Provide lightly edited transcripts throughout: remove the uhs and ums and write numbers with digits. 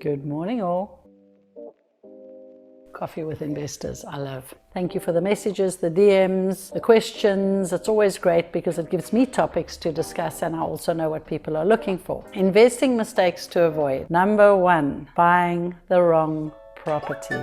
Good morning all. Coffee with Investors, I love. Thank you for the messages, the DMs, the questions. It's always great because it gives me topics to discuss and I also know what people are looking for. Investing mistakes to avoid. Number 1, buying the wrong property.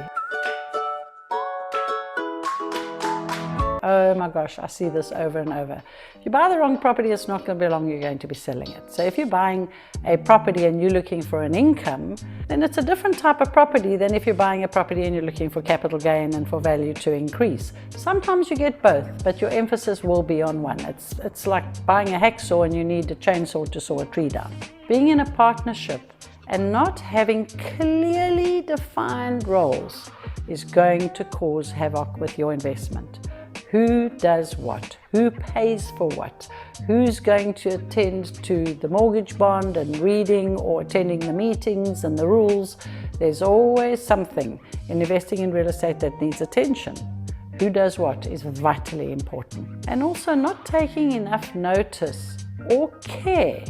Oh my gosh, I see this over and over. If you buy the wrong property, it's not going to be long you're going to be selling it. So if you're buying a property and you're looking for an income, then it's a different type of property than if you're buying a property and you're looking for capital gain and for value to increase. Sometimes you get both, but your emphasis will be on one. It's like buying a hacksaw and you need a chainsaw to saw a tree down. Being in a partnership and not having clearly defined roles is going to cause havoc with your investment. Who does what? Who pays for what? Who's going to attend to the mortgage bond and reading or attending the meetings and the rules? There's always something in investing in real estate that needs attention. Who does what is vitally important. And also not taking enough notice or care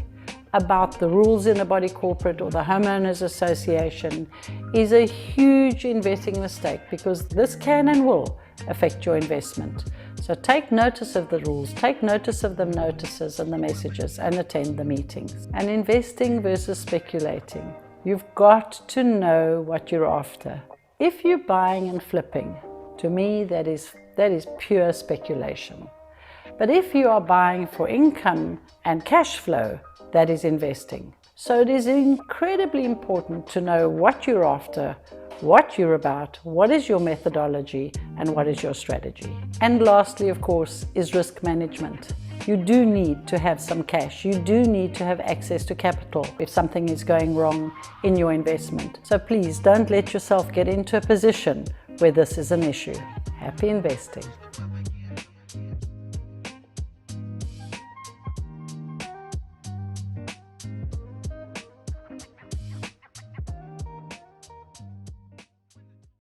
about the rules in a body corporate or the homeowners association is a huge investing mistake because this can and will affect your investment. So take notice of the rules, take notice of the notices and the messages and attend the meetings. And investing versus speculating. You've got to know what you're after. If you're buying and flipping, to me that is pure speculation. But if you are buying for income and cash flow, that is investing. So it is incredibly important to know what you're after, what you're about, what is your methodology, and what is your strategy. And lastly, of course, is risk management. You do need to have some cash. You do need to have access to capital if something is going wrong in your investment. So please don't let yourself get into a position where this is an issue. Happy investing.